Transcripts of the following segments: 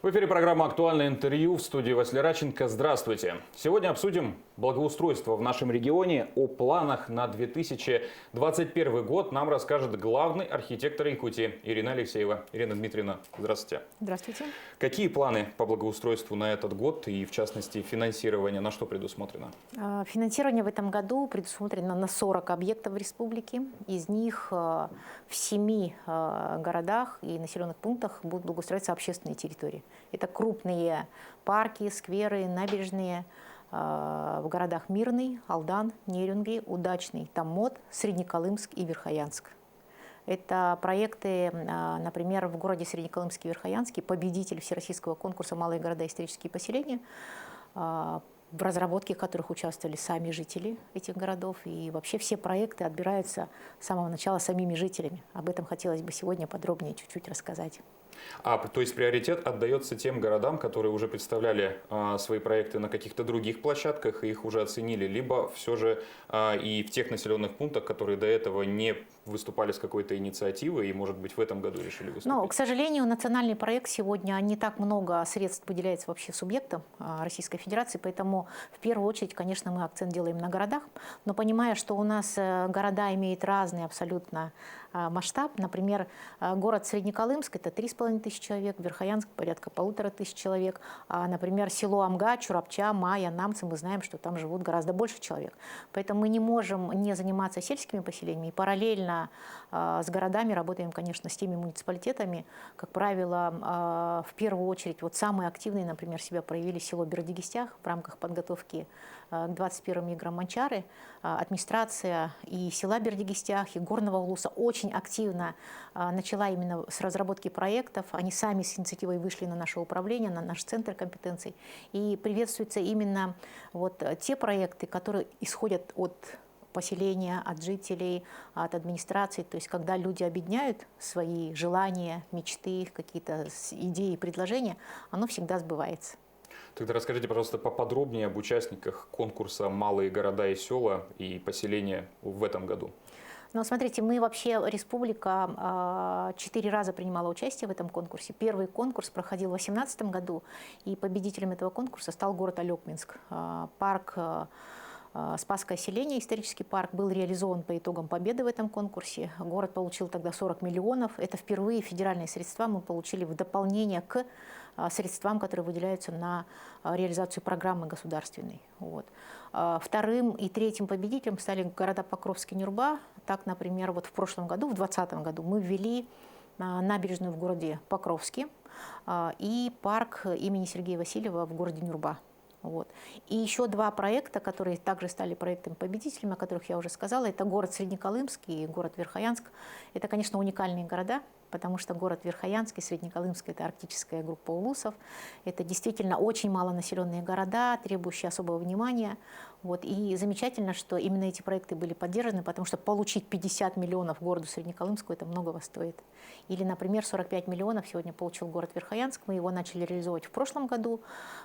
В эфире программа «Актуальное интервью», в студии Василий Раченко. Здравствуйте. Сегодня обсудим благоустройство в нашем регионе. О планах на 2021 год нам расскажет главный архитектор Якутии Ирина Алексеева. Ирина Дмитриевна, здравствуйте. Здравствуйте. Какие планы по благоустройству на этот год и, в частности, финансирование на что предусмотрено? Финансирование в этом году предусмотрено на 40 объектов в республике. Из них в 7 городах и населенных пунктах будут благоустроиться общественные территории. Это крупные парки, скверы, набережные в городах Мирный, Алдан, Нерюнгри, Удачный, Томмот, Среднеколымск и Верхоянск. Это проекты, например, в городе Среднеколымске и Верхоянске победитель всероссийского конкурса «Малые города и исторические поселения», в разработке которых участвовали сами жители этих городов. И вообще все проекты отбираются с самого начала самими жителями. Об этом хотелось бы сегодня подробнее чуть-чуть рассказать. То есть приоритет отдается тем городам, которые уже представляли свои проекты на каких-то других площадках и их уже оценили, либо все же и в тех населенных пунктах, которые до этого не выступали с какой-то инициативой и, может быть, в этом году решили выступить? Но, к сожалению, национальный проект сегодня не так много средств выделяется вообще субъектам Российской Федерации, поэтому в первую очередь, конечно, мы акцент делаем на городах, но понимая, что у нас города имеют разный абсолютно масштаб. Например, город Среднеколымск – это 3500 человек, Верхоянск – порядка 1500 человек. А, например, село Амга, Чурапча, Майя, Намцы, мы знаем, что там живут гораздо больше человек. Поэтому мы не можем не заниматься сельскими поселениями. И параллельно с городами работаем, конечно, с теми муниципалитетами. Как правило, в первую очередь, вот самые активные, например, себя проявили село Бердигистях в рамках подготовки к 21-м играм Манчары. Администрация и села Бердигистях, и Горного Улуса очень активно начала именно с разработки проектов. Они сами с инициативой вышли на наше управление, на наш центр компетенций. И приветствуются именно вот те проекты, которые исходят от поселения, от жителей, от администрации. То есть когда люди объединяют свои желания, мечты, какие-то идеи, предложения, оно всегда сбывается. Тогда расскажите, пожалуйста, поподробнее об участниках конкурса «Малые города и села» и поселения в этом году. Ну, смотрите, мы вообще, республика 4 раза принимала участие в этом конкурсе. Первый конкурс проходил в 2018 году, и победителем этого конкурса стал город Алекминск. Парк Спасское селение, исторический парк, был реализован по итогам победы в этом конкурсе. Город получил тогда 40 миллионов. Это впервые федеральные средства мы получили в дополнение к средствам, которые выделяются на реализацию программы государственной. Вот. Вторым и третьим победителем стали города Покровск и Нюрба. Так, например, вот в прошлом году, в 2020 году, мы ввели набережную в городе Покровске и парк имени Сергея Васильева в городе Нюрба. Вот. И еще 2 проекта, которые также стали проектами-победителями, о которых я уже сказала, это город Среднеколымск и город Верхоянск. Это, конечно, уникальные города, потому что город Верхоянск и Среднеколымск – это арктическая группа улусов. Это действительно очень малонаселенные города, требующие особого внимания. Вот. И замечательно, что именно эти проекты были поддержаны, потому что получить 50 миллионов городу Среднеколымску – это многого стоит. Или, например, 45 миллионов сегодня получил город Верхоянск. Мы его начали реализовывать в прошлом году.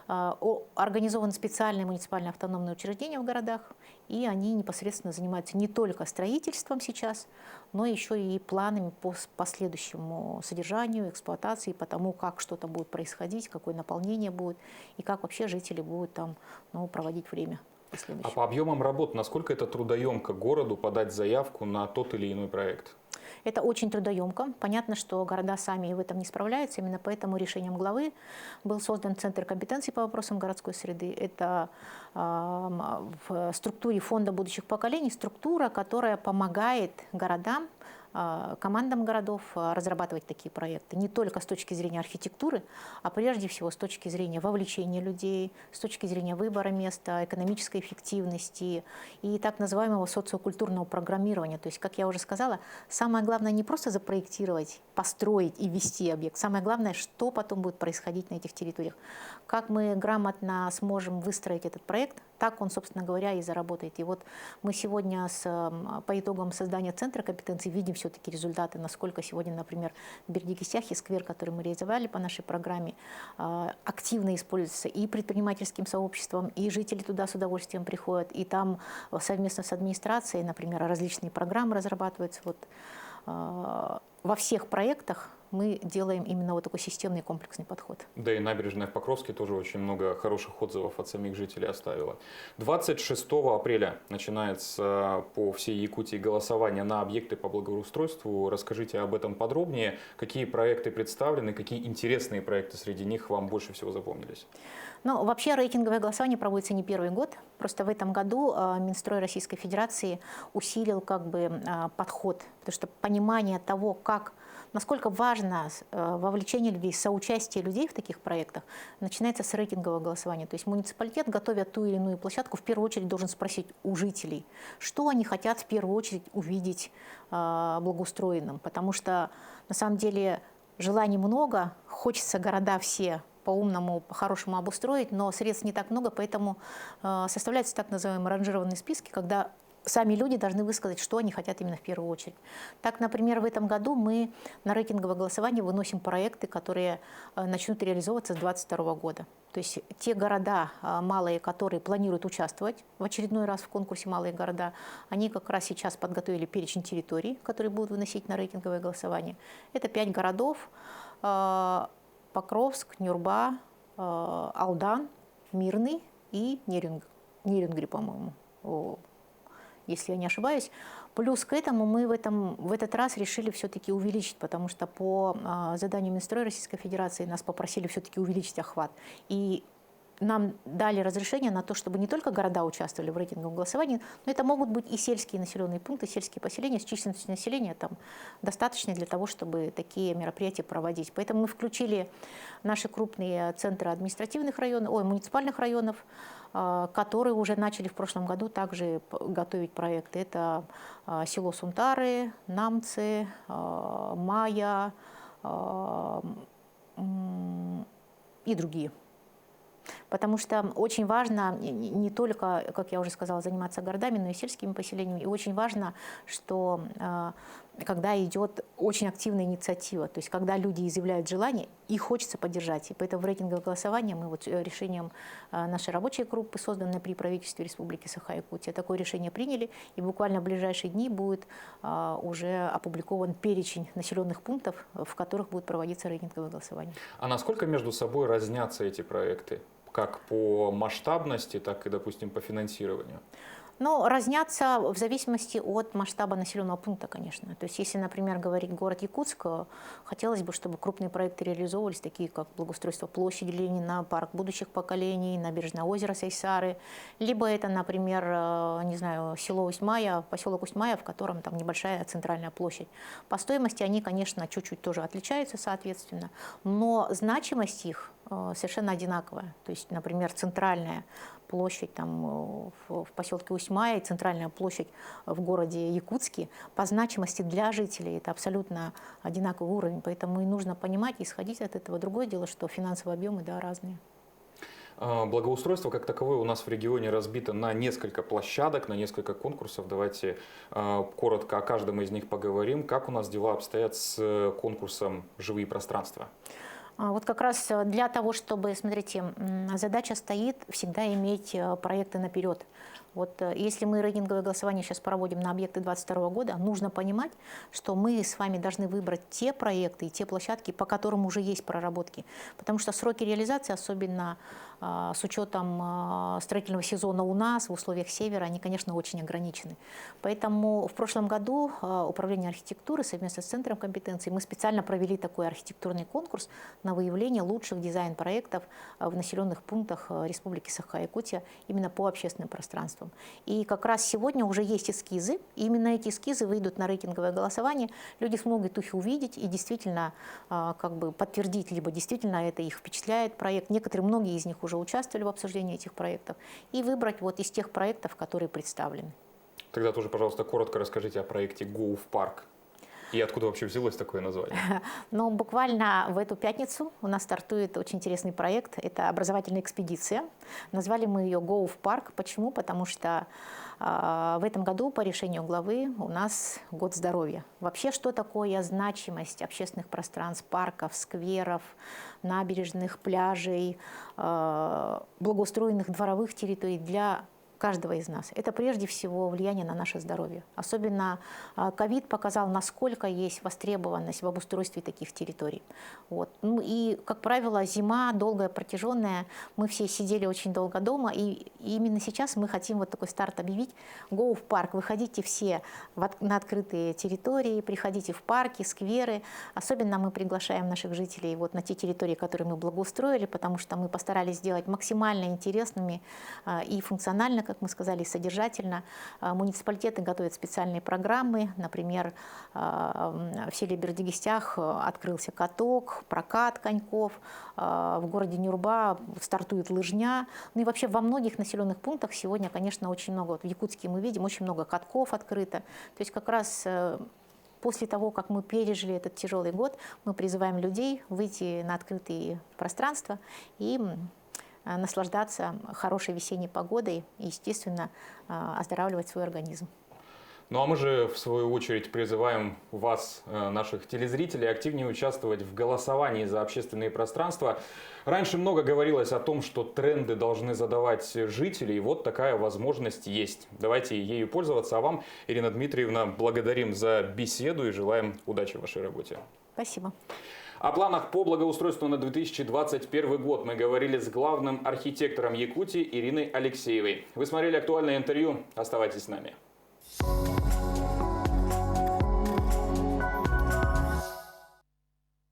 Организованы специальные муниципальные автономные учреждения в городах, и они непосредственно занимаются не только строительством сейчас, но еще и планами по последующему содержанию, эксплуатации, по тому, как что-то будет происходить, какое наполнение будет, и как вообще жители будут там проводить время. А по объемам работ, насколько это трудоемко городу подать заявку на тот или иной проект? Это очень трудоемко. Понятно, что города сами в этом не справляются. Именно поэтому решением главы был создан Центр компетенций по вопросам городской среды. Это в структуре Фонда будущих поколений структура, которая помогает городам, командам городов разрабатывать такие проекты. Не только с точки зрения архитектуры, а прежде всего с точки зрения вовлечения людей, с точки зрения выбора места, экономической эффективности и так называемого социокультурного программирования. То есть, как я уже сказала, самое главное не просто запроектировать, построить и ввести объект. Самое главное, что потом будет происходить на этих территориях. Как мы грамотно сможем выстроить этот проект, так он, собственно говоря, и заработает. И вот мы сегодня по итогам создания Центра компетенций видим все-таки результаты, насколько сегодня, например, в Бердигистяхе сквер, который мы реализовали по нашей программе, активно используется и предпринимательским сообществом, и жители туда с удовольствием приходят, и там совместно с администрацией, например, различные программы разрабатываются. Вот, во всех проектах мы делаем именно вот такой системный комплексный подход. Да и набережная в Покровске тоже очень много хороших отзывов от самих жителей оставила. 26 апреля начинается по всей Якутии голосование на объекты по благоустройству. Расскажите об этом подробнее. Какие проекты представлены, какие интересные проекты среди них вам больше всего запомнились? Ну, вообще рейтинговое голосование проводится не первый год. Просто в этом году Минстрой Российской Федерации усилил подход, потому что понимание того, насколько важно вовлечение людей, соучастие людей в таких проектах, начинается с рейтингового голосования. То есть муниципалитет, готовя ту или иную площадку, в первую очередь должен спросить у жителей, что они хотят в первую очередь увидеть благоустроенным. Потому что на самом деле желаний много, хочется города все по-умному, по-хорошему обустроить, но средств не так много, поэтому составляются так называемые ранжированные списки, когда сами люди должны высказать, что они хотят именно в первую очередь. Так, например, в этом году мы на рейтинговое голосование выносим проекты, которые начнут реализовываться с 2022 года. То есть те города малые, которые планируют участвовать в очередной раз в конкурсе «Малые города», они как раз сейчас подготовили перечень территорий, которые будут выносить на рейтинговое голосование. Это 5 городов: Покровск, Нюрба, Алдан, Мирный и Нерюнгри, по-моему, если я не ошибаюсь. Плюс к этому мы в этот раз решили все-таки увеличить, потому что по заданию Минстроя Российской Федерации нас попросили все-таки увеличить охват. И нам дали разрешение на то, чтобы не только города участвовали в рейтинговом голосовании, но это могут быть и сельские населенные пункты, сельские поселения с численностью населения достаточной для того, чтобы такие мероприятия проводить. Поэтому мы включили наши крупные центры муниципальных районов, которые уже начали в прошлом году также готовить проекты. Это село Сунтары, Намцы, Мая и другие. Потому что очень важно не только, как я уже сказала, заниматься городами, но и сельскими поселениями. И очень важно, что когда идет очень активная инициатива, то есть когда люди изъявляют желание, их хочется поддержать. И поэтому в рейтинговое голосование мы решением нашей рабочей группы, созданной при правительстве Республики Саха-Якутия, такое решение приняли. И буквально в ближайшие дни будет уже опубликован перечень населенных пунктов, в которых будет проводиться рейтинговое голосование. А насколько между собой разнятся эти проекты? Как по масштабности, так и, допустим, по финансированию? Ну, разнятся в зависимости от масштаба населенного пункта, конечно. То есть, если, например, говорить город Якутск, хотелось бы, чтобы крупные проекты реализовывались, такие как благоустройство площади Ленина, парк будущих поколений, набережное озеро Сайсары, либо это, например, не знаю, село Усть-Мая, поселок Усть-Мая, в котором там небольшая центральная площадь. По стоимости они, конечно, чуть-чуть тоже отличаются, соответственно, но значимость их совершенно одинаковая. То есть, например, центральная площадь в поселке Усть-Мая и центральная площадь в городе Якутске по значимости для жителей это абсолютно одинаковый уровень. Поэтому и нужно понимать и исходить от этого. Другое дело, что финансовые объемы разные. Благоустройство как таковое у нас в регионе разбито на несколько площадок, на несколько конкурсов. Давайте коротко о каждом из них поговорим. Как у нас дела обстоят с конкурсом «Живые пространства»? Вот как раз для того, чтобы, смотрите, задача стоит всегда иметь проекты наперед. Вот если мы рейтинговое голосование сейчас проводим на объекты 2022 года, нужно понимать, что мы с вами должны выбрать те проекты и те площадки, по которым уже есть проработки. Потому что сроки реализации, особенно с учетом строительного сезона у нас в условиях севера, они, конечно, очень ограничены. Поэтому в прошлом году Управление архитектуры совместно с Центром компетенции мы специально провели такой архитектурный конкурс на выявление лучших дизайн-проектов в населенных пунктах Республики Саха-Якутия именно по общественным пространствам. И как раз сегодня уже есть эскизы, и именно эти эскизы выйдут на рейтинговое голосование, люди смогут их увидеть и действительно подтвердить, либо действительно это их впечатляет проект. Многие из них уже участвовали в обсуждении этих проектов, и выбрать из тех проектов, которые представлены. Тогда тоже, пожалуйста, коротко расскажите о проекте «Go в парк». И откуда вообще взялось такое название? Ну, буквально в эту пятницу у нас стартует очень интересный проект. Это образовательная экспедиция. Назвали мы ее «Go в парк». Почему? Потому что в этом году по решению главы у нас год здоровья. Вообще, что такое значимость общественных пространств, парков, скверов, набережных, пляжей, благоустроенных дворовых территорий для каждого из нас, это прежде всего влияние на наше здоровье. Особенно ковид показал, насколько есть востребованность в обустройстве таких территорий. Вот. Ну и, как правило, зима долгая, протяженная, мы все сидели очень долго дома, и именно сейчас мы хотим вот такой старт объявить. Go в парк, выходите все на открытые территории, приходите в парки, скверы. Особенно мы приглашаем наших жителей вот на те территории, которые мы благоустроили, потому что мы постарались сделать максимально интересными и функционально, как мы сказали, содержательно. Муниципалитеты готовят специальные программы. Например, в селе Бердигистях открылся каток, прокат коньков. В городе Нюрба стартует лыжня. Ну и вообще во многих населенных пунктах сегодня, конечно, очень много. Вот в Якутске мы видим, очень много катков открыто. То есть как раз после того, как мы пережили этот тяжелый год, мы призываем людей выйти на открытые пространства и наслаждаться хорошей весенней погодой и, естественно, оздоравливать свой организм. Ну а мы же, в свою очередь, призываем вас, наших телезрителей, активнее участвовать в голосовании за общественные пространства. Раньше много говорилось о том, что тренды должны задавать жители, и вот такая возможность есть. Давайте ею пользоваться. А вам, Ирина Дмитриевна, благодарим за беседу и желаем удачи в вашей работе. Спасибо. О планах по благоустройству на 2021 год мы говорили с главным архитектором Якутии Ириной Алексеевой. Вы смотрели актуальное интервью. Оставайтесь с нами.